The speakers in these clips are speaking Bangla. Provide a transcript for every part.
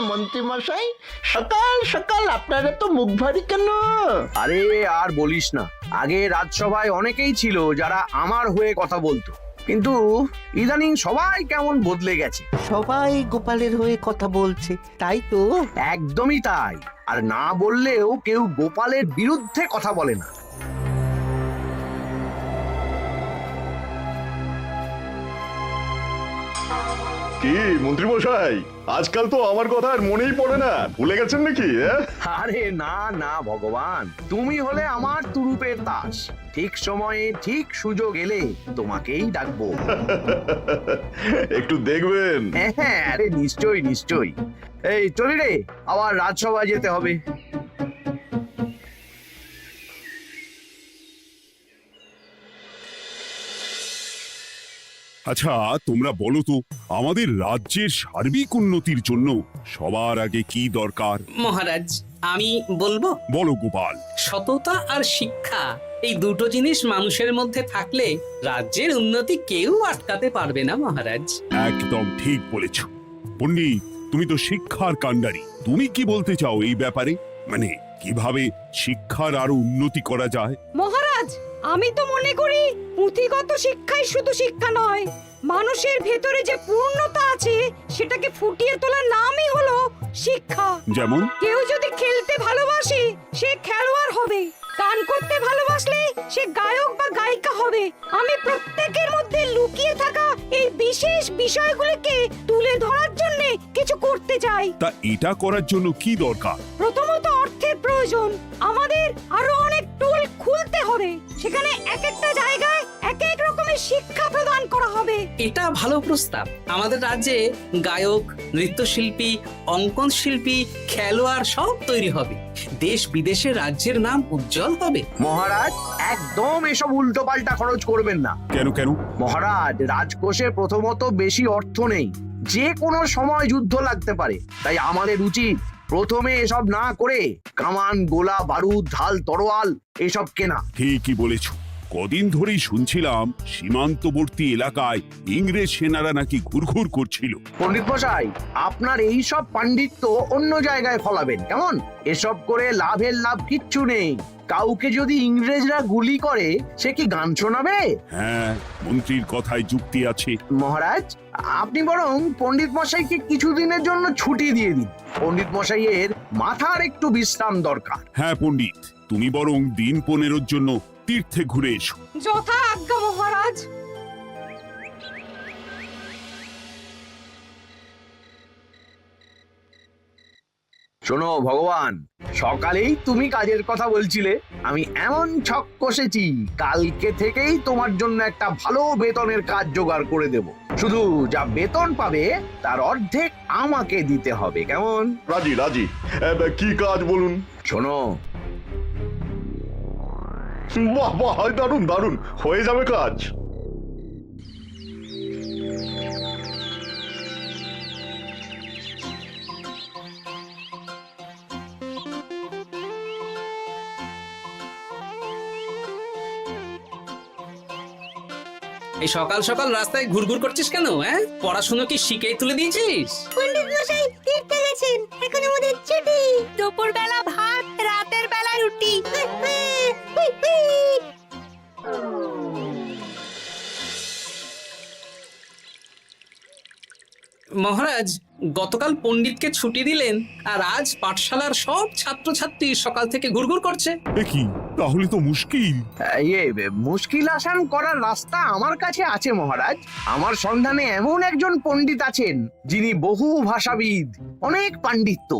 মন্ত্রী মশাই, সকাল সকাল আপনারা তো মুখ ভারী কেন? আরে আর বলিস না, আগে রাজসভায় অনেকেই ছিল যারা আমার হয়ে কথা বলতো, কিন্তু ইদানিং সবাই কেমন বদলে গেছে। সবাই গোপালের হয়ে কথা বলছে, তাই তো? একদমই তাই। আর না বললেও কেউ গোপালের বিরুদ্ধে কথা বলে না। কি মন্ত্রী মশাই, আজকাল তো আমার কথা আর মনেই পড়ে না, ভুলে গেছেন নাকি? আরে না না ভগবান, তুমি হলে আমার তুরুপের তাস। ঠিক সময়ে ঠিক সুযোগ এলে তোমাকেই ডাকবো। একটু দেখবেন। হ্যাঁ, আরে নিশ্চয়ই নিশ্চয়ই। এই চলি রে, আবার রাজসভায় যেতে হবে। আচ্ছা, তোমরা বলো তো, আমাদের রাজ্যের সার্বিক উন্নতির জন্য সবার আগে কি দরকার? মহারাজ, আমি বলবো, বলো গোপাল। সততা আর শিক্ষা, এই দুটো জিনিস মানুষের মধ্যে থাকলে রাজ্যের উন্নতি কেউ আটকাতে পারবে না মহারাজ। একদম ঠিক বলেছ পণ্ডিত, তুমি তো শিক্ষার কাণ্ডারি। তুমি কি বলতে চাও এই ব্যাপারে? মানে কিভাবে শিক্ষার আরো উন্নতি করা যায়? মহারাজ, আমি তো মনে করি পুঁথিগত শিক্ষাই শুধু শিক্ষা নয়, মানুষের ভেতরে যে পূর্ণতা আছে সেটাকে ফুটিয়ে তোলার নামই হলো শিক্ষা। যেমন? কেউ যদি খেলতে ভালোবাসে সে খেলোয়াড় হবে, গান করতে ভালোবাসলে সে গায়ক বা গায়িকা হবে। আমি প্রত্যেকের মধ্যে লুকিয়ে থাকা এই বিশেষ বিষয়গুলোকে তুলে ধরার জন্য কিছু করতে চাই। তা এটা করার জন্য কি দরকার? প্রথমত অর্থের প্রয়োজন। আমাদের আরো অনেক টুল খুলতে হবে, সেখানে এক একটা জায়গায় এক এক রকমের শিক্ষা প্রদান করা হবে। এটা ভালো প্রস্তাব। আমাদের রাজ্যে গায়ক, নৃত্যশিল্পী, অঙ্কন শিল্পী, খেলোয়াড় সব তৈরি হবে। দেশ বিদেশে রাজ্যের নাম উজ্জ্বল হবে। মহারাজ, একদম এসব উল্টো পাল্টা খরচ করবেন না। কেন কেন? মহারাজ, রাজকোষে প্রথমত বেশি অর্থ নেই, যে কোনো সময় যুদ্ধ লাগতে পারে। তাই আমাদের উচিত প্রথমে এসব না করে কামান, গোলা বারুদ, ঢাল, তরোয়াল এসব কেনা। ঠিকই বলেছ। কদিন ধরেই শুনছিলাম সীমান্তবর্তী এলাকায় ইংরেজ সেনারা নাকি ঘুরঘুর করছিল। পণ্ডিত মশাই, আপনার এই সব পাণ্ডিত্য অন্য জায়গায় ফলাবেন কেমন? এসব করে লাভের লাভ কিচ্ছু নেই। কাউকে যদি ইংরেজরা গুলি করে সে কি গান শোনাবে? হ্যাঁ, মন্ত্রীর কথায় যুক্তি আছে। মহারাজ, আপনি বরং পণ্ডিত মশাইকে কিছুদিনের জন্য ছুটি দিয়ে দিন। পণ্ডিত মশাইয়ের মাথার একটু বিশ্রাম দরকার। হ্যাঁ পণ্ডিত, তুমি বরং দিন 15 জন্য তীর্থে ঘুরে এসো। যথা আজ্ঞা মহারাজ। শোনো ভগবান, সকালেই তুমি কাজের কথা বলছিলে, আমি এমন ছক কষেছি কালকে থেকেই তোমার জন্য একটা ভালো বেতনের কাজ জোগাড় করে দেব। শুধু যা বেতন পাবে তার অর্ধেক আমাকে দিতে হবে, কেমন? রাজি রাজি। কি কাজ বলুন? শোনো, বাহ বাহ, দারুণ দারুণ, হয়ে যাবে কাজ। এই সকাল সকাল রাস্তায় ঘুরঘুর করছিস কেন? হ্যাঁ, পড়াশুনো কি শিখেই তুলে দিয়েছিস? পণ্ডিত মশাই তীর্থে গেছেন, এখন আমাদের ছুটি। দুপুর বেলা ভাত, রাতের বেলা রুটি। মহারাজ, গতকাল পণ্ডিতকে ছুটি দিলেন আর আজ পাঠশালার সব ছাত্রছাত্রী সকাল থেকে ঘুরঘুর করছে। এ কি, তাহলে তো মুশকিল। মুশকিল আসান করার রাস্তা আমার কাছে আছে মহারাজ। আমার সন্ধানে এমন একজন পণ্ডিত আছেন যিনি বহু ভাষাবিদ, অনেক পাণ্ডিত্য,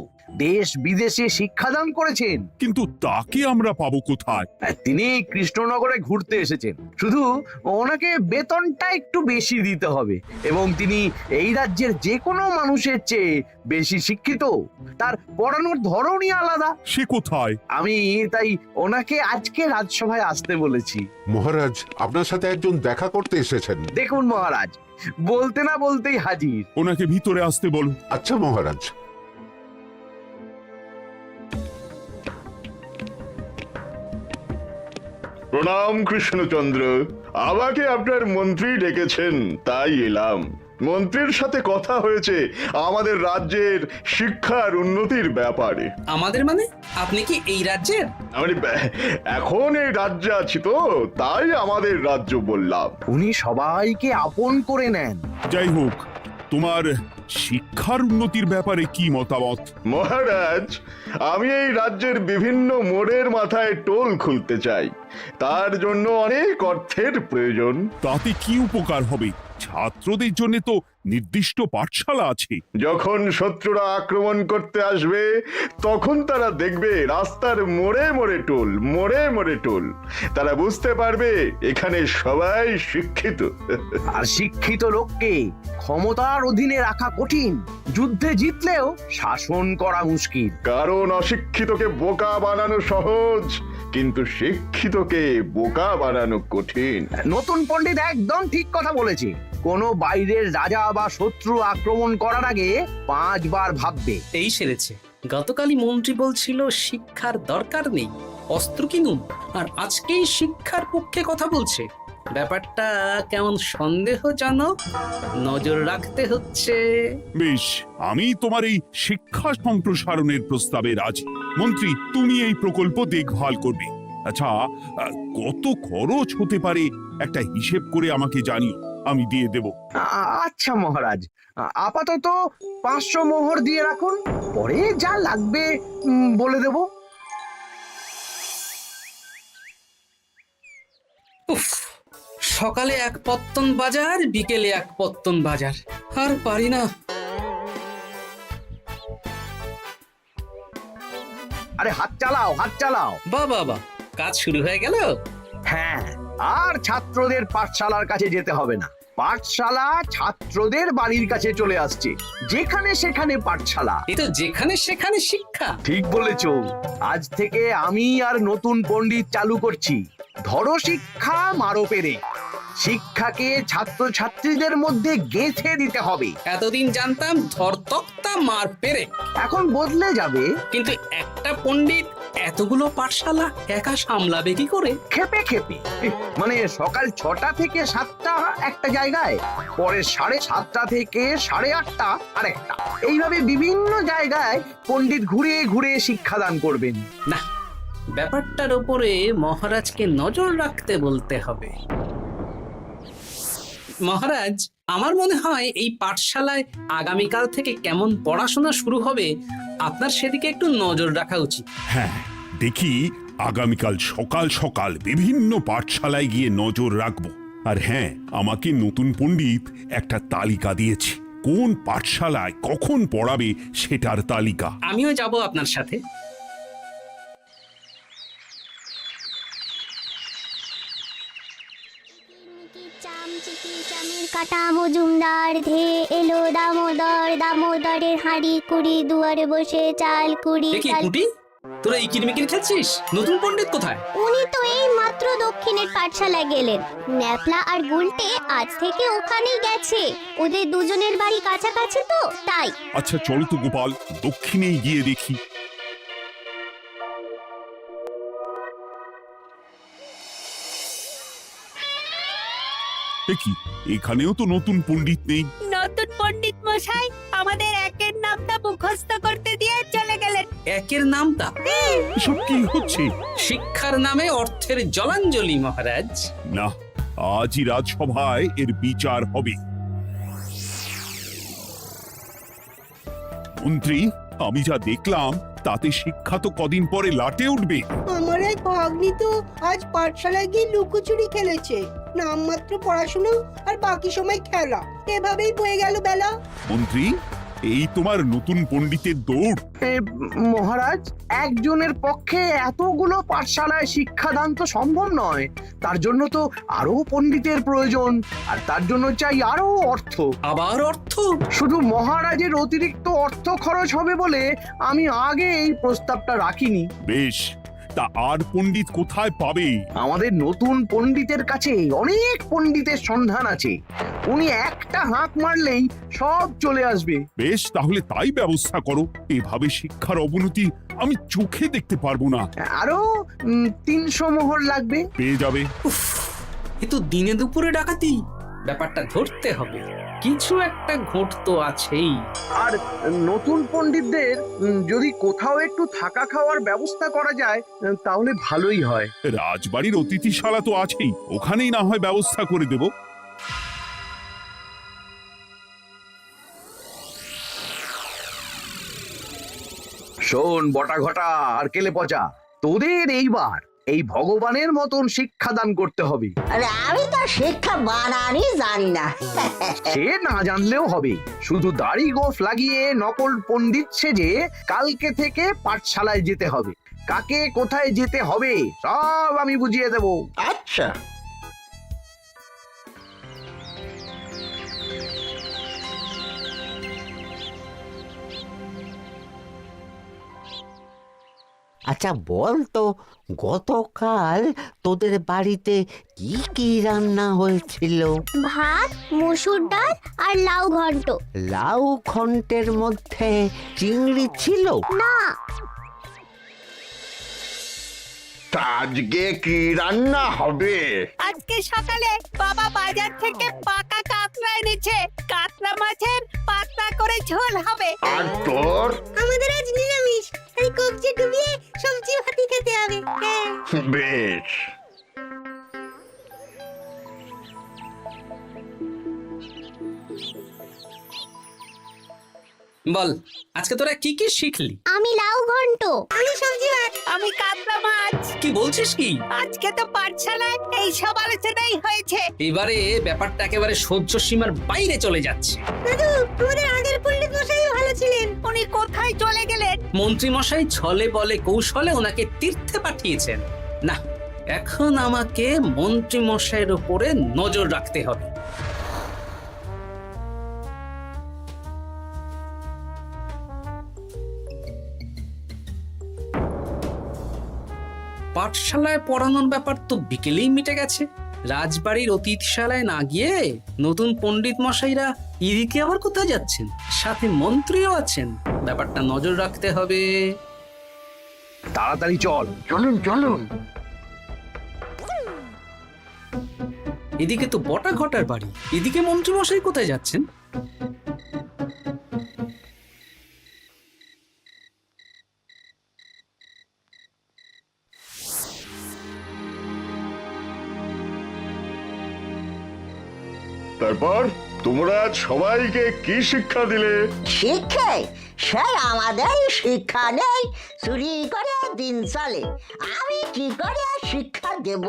দেশ বিদেশে শিক্ষাদান করেছেন। কিন্তু তাকে আমরা পাবো কোথায়? তিনি কৃষ্ণনগরে ঘুরতে এসেছেন, শুধু ওনাকে বেতনটা একটু বেশি দিতে হবে, এবং তিনি এই রাজ্যের যে কোনো মানুষের চেয়ে বেশি শিক্ষিত। তার পড়ানোর ধরনই আলাদা। সে কোথায়? আমি তাই ওনাকে আজকে রাজসভায় আসতে বলেছি। মহারাজ, আপনার সাথে একজন দেখা করতে এসেছেন। দেখুন মহারাজ, বলতে না বলতেই হাজির। ওনাকে ভিতরে আসতে বলো। আচ্ছা মহারাজ। প্রণাম কৃষ্ণচন্দ্র, আমাকে আপনার মন্ত্রী ডেকেছেন, তাই এলাম। মন্ত্রীর সাথে কথা হয়েছে আমাদের রাজ্যের শিক্ষার উন্নতির ব্যাপারে। আমাদের মানে আপনি কি এই রাজ্যের? মানে এখন এই রাজ্যে আছি তো, তাই আমাদের রাজ্য বললাম। উনি সবাইকে আপন করে নেন। যাই হোক, তোমার শিক্ষার উন্নতির ব্যাপারে কি মতামত? মহারাজ, আমি এই রাজ্যের বিভিন্ন মোড়ের মাথায় টোল খুলতে চাই। তার জন্য অনেক অর্থের প্রয়োজন। তাতে কি উপকার হবে? ছাত্রদের জন্য তো নির্দিষ্ট পাঠশালা আছে। যখন শত্রুরা আক্রমণ করতে আসবে তখন তারা দেখবে রাস্তার মোড়ে মোড়ে টোল, মোড়ে মোড়ে টোল। তারা বুঝতে পারবে এখানে সবাই শিক্ষিত। আর শিক্ষিত লোককে ক্ষমতার অধীনে রাখা কঠিন, যুদ্ধে জিতলেও শাসন করা মুশকিল। কারণ অশিক্ষিতকে বোকা বানানো সহজ, কিন্তু শিক্ষিতকে বোকা বানানো কঠিন। নতুন পণ্ডিত একদম ঠিক কথা বলেছে। কোনো বাইরের রাজা বা শত্রু আক্রমণ করার আগে 5 বার ভাববে। এই সেরেছে। গতকালই মন্ত্রী বলছিল শিক্ষার দরকার নেই, অস্ত্র কিনুন, আর আজকেই শিক্ষার পক্ষে কথা বলছে। ব্যাপারটা কেমন সন্দেহজনক, নজর রাখতে হচ্ছে। বেশ, আমি তোমার এই শিক্ষা সম্প্রসারণের প্রস্তাবে রাজি। মন্ত্রী, তুমি এই প্রকল্প দেখভাল করবে। আচ্ছা, কত খরচ হতে পারে একটা হিসেব করে আমাকে জানিও, আমি দিয়ে দেব। আচ্ছা মহারাজ, আপাতত 500 মোহর দিয়ে রাখুন, পরে যা লাগবে বলে দেব। উফ, সকালে এক পত্তন বাজার, বিকেলে এক পত্তন বাজার, আর পারি না। আরে হাত চালাও, হাত চালাও। বাবা, কাজ শুরু হয়ে গেল। হ্যাঁ, আর ছাত্রদের পাঠশালার কাছে যেতে হবে না। পাঠশালা ছাত্রদের বাড়ির কাছে চলে আসছে। যেখানে সেখানে পাঠশালা। এই তো যেখানে সেখানে শিক্ষা। ঠিক বলেছ। আজ থেকে আমি আর নতুন পণ্ডিত চালু করছি। ধরো শিক্ষা, মারো পেরে। শিক্ষাকে ছাত্রছাত্রীদের মধ্যে গেঁথে দিতে হবে। এতদিন জানতাম ধরতক্তা মার পেরে, এখন বদলে যাবে। কিন্তু একটা পণ্ডিত এতগুলো পাঠশালা একা সামলাবে কি করে? খেপে খেপে। মানে সকাল 6টা থেকে 7টা একটা জায়গায়, পরে 7:30 থেকে 8:30 আরেকটা। এইভাবে বিভিন্ন জায়গায় পণ্ডিত ঘুরে ঘুরে শিক্ষাদান করবেন। না, ব্যাপারটার উপরে মহারাজকে নজর রাখতে বলতে হবে। মহারাজ, আমার মনে হয় এই পাঠশালায় আগামীকাল থেকে কেমন পড়াশোনা শুরু হবে, আপনার সেদিকে একটু নজর রাখা উচিত। হ্যাঁ, দেখি আগামীকাল সকাল সকাল বিভিন্ন পাঠশালায় গিয়ে নজর রাখবো। আর হ্যাঁ, আমাকে নতুন পণ্ডিত একটা তালিকা দিয়েছে, কোন পাঠশালায় কখন পড়াবে সেটার তালিকা। আমিও যাব আপনার সাথে। কাটা মজুমদার ধে এলো দামোদর, দামোদরের হাঁড়ি কুড়ি, দুয়ারে বসে চাল কুড়ি। দেখি কুটি, তোরা এই কিরমিকির খেলছিস? নতুন পণ্ডিত কোথায়? উনি তো এই মাত্র দক্ষিণের পাঠশালায় গেলেন। ন্যাপলা আর গুলটে আজ থেকে ওখানেই গেছে। ওদের দুজনের বাড়ি কাছাকাছি তো, তাই। আচ্ছা চলো তো গোপাল, দক্ষিণেই গিয়ে দেখি। দেখি, এখানেও তো নতুন পণ্ডিত নেই। নতুন পণ্ডিত মশাই আমাদের একের নামটা মুখস্থ করতে দিয়ে চলে গেলেন। একের নামটা? এসব কি হচ্ছে? শিক্ষার নামে অর্থের জলাঞ্জলি মহারাজ। না, আজই রাজসভায় এর বিচার হবে। মন্ত্রী, আমি যা দেখলাম তাতে শিক্ষা তো কদিন পরে লাটে উঠবে। আমার এক ভাগ্নি তো আজ পাঠশালায় গিয়ে লুকোচুরি খেলেছে। নামমাত্র পড়াশোনা আর বাকি সময় খেলা, এভাবেই বয়ে গেল বেলা। মন্ত্রী, এই তোমার নতুন পণ্ডিতের দৌড়। মহারাজ, একজনের পক্ষে এতগুলো পাঠশালায় শিক্ষাদান তো সম্ভব নয়। তার জন্য তো আরো পণ্ডিতের প্রয়োজন, আর তার জন্য চাই আরো অর্থ। আবার অর্থ? শুধু মহারাজের অতিরিক্ত অর্থ খরচ হবে বলে আমি আগে এই প্রস্তাবটা রাখিনি। বেশ, তা আর পণ্ডিত কোথায় পাবে? আমাদের নতুন পণ্ডিতের কাছে অনেক পণ্ডিতের সন্ধান আছে। উনি একটা হাঁক মারলেই সব চলে আসবে। বেশ, তাহলে তাই ব্যবস্থা করো। এভাবে শিক্ষার অবনতি আমি চোখে দেখতে পারবো না। আরো 300 মোহর লাগবে। পেয়ে যাবে। এ তো দিনে দুপুরে ডাকাতি। ব্যাপারটা ধরতে হবে। কিছু একটা ঘোট তো আছেই। আর নতুন পণ্ডিতদের যদি কোথাও একটু থাকা খাওয়ার ব্যবস্থা করা যায় তাহলে ভালোই হয়। রাজবাড়ির অতিথিশালা তো আছেই, ওখানেই না হয় ব্যবস্থা করে দেব। শোন বটা ঘটা আর কেলে পচা, তোদের এইবার এই ভগবানের মতন শিক্ষাদান করতে হবে। আরে আমি তো শিক্ষা বানানই জানি না। সে না জানলেও হবে, শুধু দাড়ি গোফ লাগিয়ে নকল পণ্ডিত সেজে কালকে থেকে পাঠশালায় যেতে হবে। কাকে কোথায় যেতে হবে সব আমি বুঝিয়ে দেব। আচ্ছা, আচ্ছা বল তো, গতকাল তোদের বাড়িতে কি কি রান্না হয়েছিল? ভাত, মসুর ডাল আর লাউ ঘন্ট। লাউ ঘন্টের মধ্যে চিংড়ি ছিল? না, তা আজকে কি রান্না হবে? আজকে সকালে বাবা বাজার থেকে পাকা কাতলা এনেছে। কাতলা মাছের পাতলা করে ঝোল হবে। আর তোর? আমাদের আজ নিরামিষ, তাই কবজি ডুবিয়ে সবজি ভাতি খেতে হবে। বেশ। বল, আজকে তোরা কি কি শিখলি? আমি লাউ ঘন্ট। আমি সবজি ভাত। আমি কাতলা মাছ। কি বলছিস কি? আজকে তো পাঠশালায় এই সব আলোচনাই হয়েছে। এবারে ব্যাপারটা একেবারে সহ্য সীমার বাইরে চলে যাচ্ছে। দাদু, আমাদের আগের পণ্ডিত মশাই ভালো ছিলেন। উনি কোথায় চলে গেলেন? মন্ত্রী মশাই ছলে বলে কৌশলে ওনাকে তীর্থে পাঠিয়েছেন। না, এখন আমাকে মন্ত্রী মশাইয়ের উপরে নজর রাখতে হবে। পাঠশালায় পড়ানোর ব্যাপার তো বিকেলেই মিটে গেছে। রাজবাড়ির অতিথিশালায় না গিয়ে নতুন পণ্ডিত মশাইরা এদিকে আবার কোথায় যাচ্ছেন? সাথে মন্ত্রীও আছেন, ব্যাপারটা নজর রাখতে হবে। তাড়াতাড়ি চল। চলুন চলুন। এদিকে তো বটা ঘটার বাড়ি, এদিকে মন্ত্রী মশাই কোথায় যাচ্ছেন? তারপর তোমরা সবাইকে কি শিক্ষা দিলে? শিক্ষে সে আমাদের শিক্ষা নেই, চুরি করে দিন চলে। আমি কি করে শিক্ষা দেব?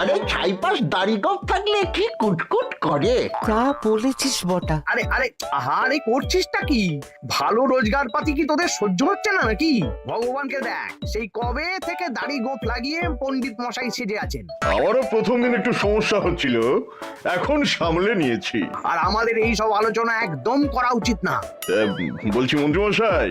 আরে ছাইপাশ দাড়ি গোঁফ থাকলে কি কুটকুট করে। তা বলেছিস বটা। আরে আরে আহারে করছিসটা কি? ভালো রোজগার পাতি কি তোদের সহ্য হচ্ছে না নাকি? ভগবানকে দেখ, সেই কবে থেকে দাড়ি গোঁফ লাগিয়ে পণ্ডিত মশাই সেজে আছেন। আমারও প্রথম দিন একটু সমস্যা হচ্ছিল, এখন সামলে নিয়েছি। আর আমাদের এই সব আলোচনা একদম করা উচিত না। বলছি মন্ত্রীমশাই,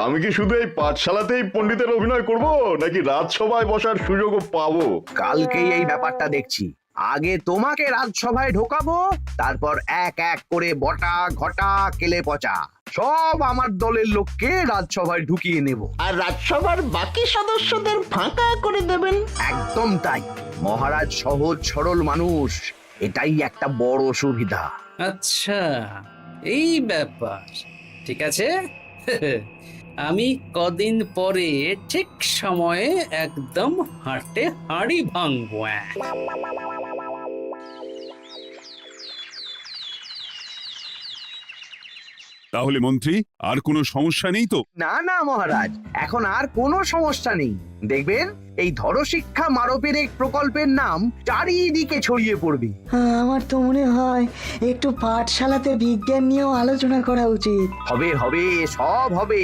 আমি কি শুধু এই পাঠশালাতেই পণ্ডিতের অভিনয় করব, নাকি রাজসভায় বসার সুযোগও পাবো? কালকেই এই ব্যাপারটা দেখছি। আগে তোমাকে রাজসভায় ঢোকাবো, তারপর এক এক করে বটা ঘটা কেলে পচা সব আমার দলের লোককে রাজসভায় ঢুকিয়ে নেব। আর রাজসভার বাকি সদস্যদের ফাঁকা করে দেবেন। একদম তাই। মহারাজ সহজ সরল মানুষ, এটাই একটা বড় সুবিধা। আচ্ছা, এই ব্যাপার। ঠিক আছে, আমি কদিন পরে ঠিক সময়ে একদম হাটে হাড়ি ভাঙবো। তাহলে মন্ত্রী, আর কোনো সমস্যা নেই তো? না না মহারাজ, এখন আর কোনো সমস্যা নেই। দেখবেন এই ধরশিক্ষা মারপের এক প্রকল্পের নাম চারিদিকে ছড়িয়ে পড়বে। আমার তো মনে হয় একটু পাঠশালাতে বিজ্ঞান নিয়েও আলোচনা করা উচিত। হবে হবে, সব হবে।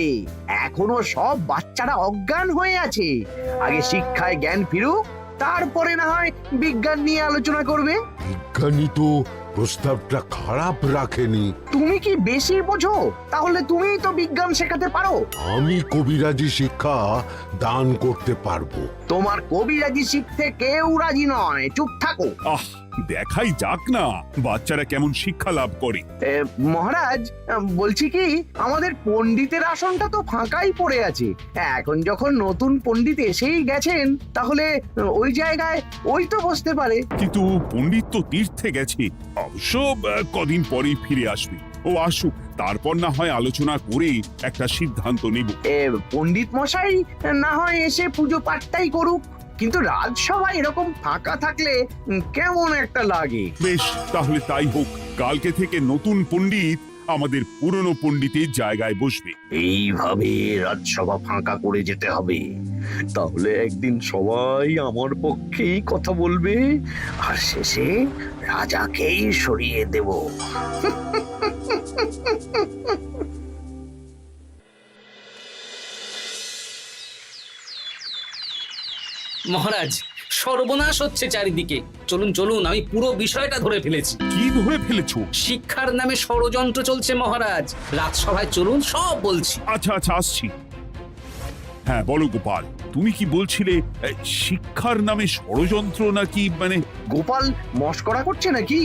এখনো সব বাচ্চারা অজ্ঞান হয়ে আছে। আগে শিক্ষায় জ্ঞান ফিরুক, তারপরে না হয় বিজ্ঞান নিয়ে আলোচনা করবে। বিজ্ঞানী তো প্রস্তাবটা খারাপ রাখেনি। তুমি কি বেশি বোঝো? তাহলে তুমিই তো বিজ্ঞান শেখাতে পারো। আমি কবিরাজি শিক্ষা দান করতে পারবো। তোমার কবিরাজি শিখতে কেউ রাজি নয়, চুপ থাকো। আহ, দেখাই যাক না বাচ্চারা কেমন শিক্ষা লাভ করে। মহারাজ, বলছি কি, আমাদের পণ্ডিতের আসনটা তো ফাঁকাই পড়ে আছে। এখন যখন নতুন পণ্ডিত এসেই গেছেন, তাহলে ওই জায়গায় ওই তো বসতে পারে। কিন্তু পণ্ডিত তো তীর্থে গেছে, অবশ্য কদিন পরেই ফিরে আসবে। ও আসুক, তারপর না হয় আলোচনা করে একটা সিদ্ধান্ত নেব। পণ্ডিত মশাই না হয় এসে পুজো পাঠটাই করুক, কিন্তু রাজসভা এরকম ফাঁকা থাকলে কেমন একটা লাগে। বেশ, তাহলে তাই হোক। কালকে থেকে নতুন পণ্ডিত আমাদের পুরনো পণ্ডিতের জায়গায় বসবে। এইভাবে রাজসভা ফাঁকা করে যেতে হবে, তাহলে একদিন সবাই আমার পক্ষেই কথা বলবে, আর শেষে রাজাকেই সরিয়ে দেব। মহারাজ, সর্বনাশ হচ্ছে চারিদিকে। চলুন চলুন, আমি পুরো বিষয়টা ধরে ফেলেছি। কি ধরে ফেলেছো? শিক্ষার নামে ষড়যন্ত্র চলছে মহারাজ। রাজসভায় চলুন, সব বলছি। আচ্ছা আচ্ছা, আসছি। হ্যাঁ বলো গোপাল, তুমি কি বলছিলে? শিক্ষার নামে ষড়যন্ত্র নাকি? মানে গোপাল মস্করা করছে নাকি?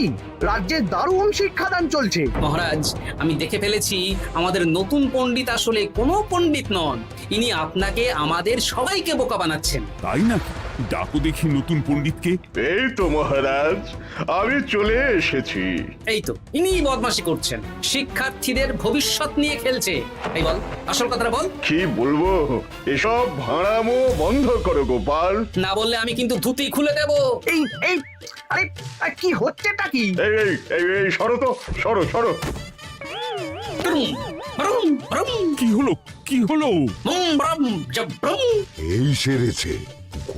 রাজ্যে দারুণ শিক্ষাদান চলছে। মহারাজ, আমি দেখে ফেলেছি আমাদের নতুন পণ্ডিত আসলে কোনো পণ্ডিত নন। ইনি আপনাকে, আমাদের সবাইকে বোকা বানাচ্ছেন। তাই নাকি? ডাকো দেখি নতুন পণ্ডিতকে। এই তো মহারাজ, আমি চলে এসেছি। এই তো ইনি বদমাশি করছেন, শিক্ষার্থীদের ভবিষ্যৎ নিয়ে খেলছে। এই বল, আসল কথাটা বল। কি বলবো, এসব ভাড়ামো বন্ধ করো গোপাল। না বললে আমি কিন্তু ধুতি খুলে দেব। এই এই আরে কি হচ্ছেটা কি? এই এই এই এই সরো তো, সরো সরো। ব্রুম, ব্রুম, ব্রুম, কি হলো? কি হলো? বুম, ব্রুম, জব, ব্রুম। এই সেরেছে।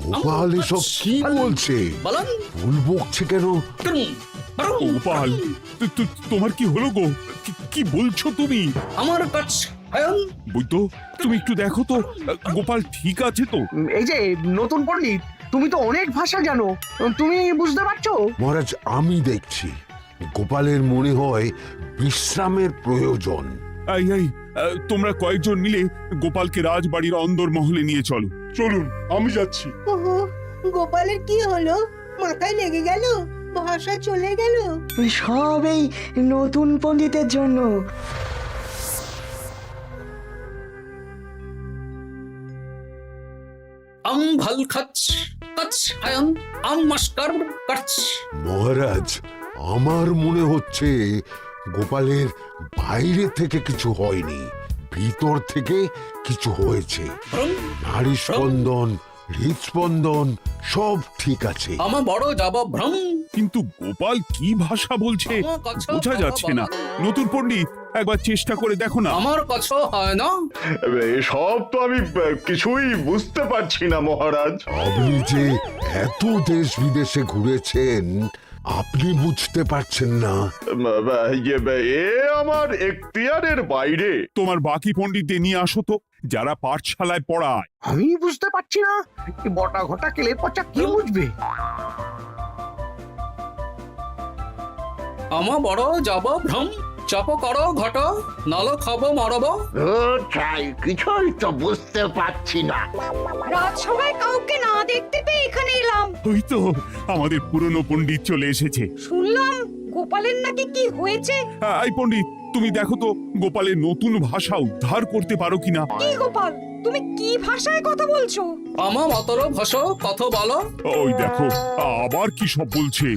গোপাল এসব কি বলছে? বলুন। ভুল বকছে কেন? ব্রুম, ব্রুম, গোপাল, তোমার কি হলো গো? কি বলছো তুমি? আমার কাছে বৈদ্য, তুমি একটু দেখো তো গোপাল ঠিক আছে তো? এই যে নতুন পণ্ডিত, তুমি তো অনেক ভাষা জানো, তুমি বুঝতে পারছো? মহারাজ, আমি দেখছি গোপালের মনে হয় বিশ্রামের প্রয়োজন। এই এই, তোমরা কয়েকজন মিলে গোপালকে রাজবাড়ির অন্দর মহলে নিয়ে চলো। চলুন, আমি যাচ্ছি। ওহো, গোপালের কি হলো? মাথায় লেগে গেল? ভাষা চলে গেল? সব এই নতুন পণ্ডিতের জন্য। ভাল খাচ কাচ হায়ন মাস্কার কাচ। মহারাজ, আমার মনে হচ্ছে গোপালের বাইরে থেকে কিছু হয়নি, ভিতর থেকে কিছু হয়েছে। নারী স্পন্দন, হৃদস্পন্দন সব ঠিক আছে। আমার বড় যাব ভ্রম। কিন্তু গোপাল কি ভাষা বলছে বোঝা যাচ্ছে না। নতুন পণ্ডিত, একবার চেষ্টা করে দেখো না। আমার কথা হয় না। সব তো আমি কিছুই বুঝতে পারছি না মহারাজ। আপনি যে এত দেশ বিদেশে ঘুরেছেন, আপনি বুঝতে পারছেন না? এ আমার এখতিয়ারের বাইরে। তোমার বাকি পণ্ডিতদের নিয়ে আসো তো, যারা পাঠশালায় পড়ায়। আমি বুঝতে পারছি না, বটা ঘটা কেলে পচা কি বুঝবে? আমার বড় যাব ভ্রম। চপ করো ঘট, নল খাব মরব। কিছুই তো বুঝতে পারছি না। রাজসভায় কাউকে না দেখতে পেয়ে এখানে এলাম। ওই তো আমাদের পুরনো পণ্ডিত চলে এসেছে। শুনলাম গোপালের নাকি কি হয়েছে। এই পণ্ডিত, তুমি দেখো তো গোপালের নতুন ভাষা উদ্ধার করতে পারো কিনা। কি গোপাল, তুমি কি ভাষায় কথা বলছো? আমার মতর ভাষা কথা বলো। ওই দেখো আবার কি সব বলছে।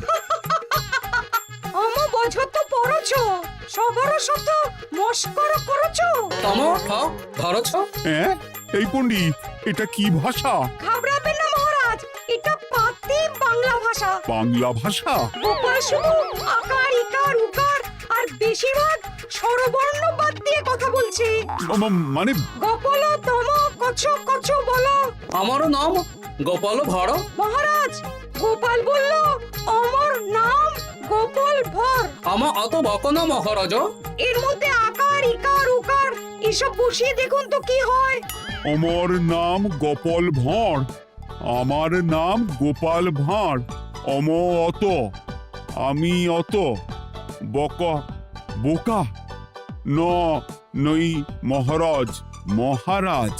আমো বোঝো তো পড়ছো, সবার সাথে মস্করা করছো। তমো ঠক ধরছ। হ্যাঁ, এই পণ্ডিত, এটা কি ভাষা? ঘাবড়াবেন না মহারাজ, এটা পাতি বাংলা ভাষা। বাংলা ভাষা? গোপাল শুধু আকার ইকার উকার আর বেশিরভাগ স্বরবর্ণ বাদ দিয়ে কথা বলছে। মানে গোপাল তম কছ কছ বলো। আমার নাম গোপাল ভর। মহারাজ, গোপাল বলল আমার নাম গোপাল ভর। আমার অত বকনা মহারাজ। এর মধ্যে আকার ইকার উকার এসব বসিয়ে দেখুন তো কি হয়। আমার নাম গোপাল ভাঁড়। আমার নাম গোপাল ভাঁড়। অত, আমি অত বকা বোকা নই মহারাজ। মহারাজ,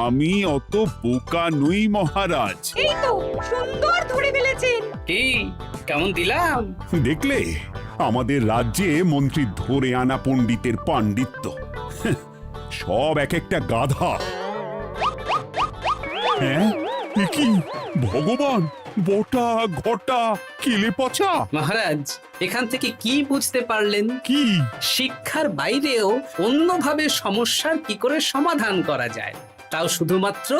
আমি অত বোকা নই মহারাজ। এই তো সুন্দর ধরে ফেলেছেন। কি কেমন দিলাম? দেখলে আমাদের রাজ্যে মন্ত্রী ধরে আনা পণ্ডিতের পাণ্ডিত্য। সব এক একটা গাধা। হ্যাঁ, এ কি ভগবান, বটা ঘটা কেলে পচা। মহারাজ, এখান থেকে কি বুঝতে পারলেন? কি? শিক্ষার বাইরেও অন্যভাবে সমস্যার কি করে সমাধান করা যায়, তাও শুধুমাত্র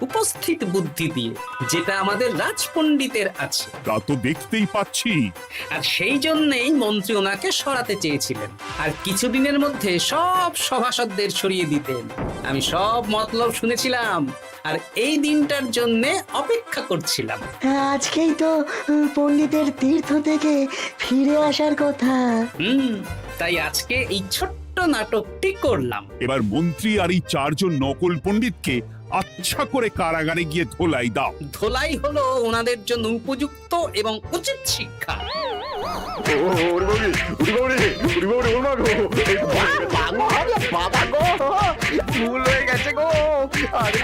উপস্থিত বুদ্ধি দিয়ে, যেটা আমাদের রাজপণ্ডিতের আছে। তা তো দেখতেই পাচ্ছি। আর সেই জন্যেই মন্ত্রী ওনাকে সরাতে চেয়েছিলেন, আর কিছুদিনের মধ্যে সব সভাসদদের সরিয়ে দিতেন। আমি সব মতলব শুনেছিলাম, আর এই দিনটার জন্যে অপেক্ষা করছিলাম। আজকেই তো পণ্ডিতের তীর্থ থেকে ফিরে আসার কথা। তাই আজকে এই ছোট্ট নাটকটি করলাম। এবার মন্ত্রী আর এই 4 জন নকল পণ্ডিতকে আচ্ছা করে কারাগারে গিয়ে ধোলাই দাও। ধোলাই হলো ওনাদের জন্য উপযুক্ত এবং উচিত শিক্ষা। বাবা গো, ভুল হয়ে গেছে গো। আরে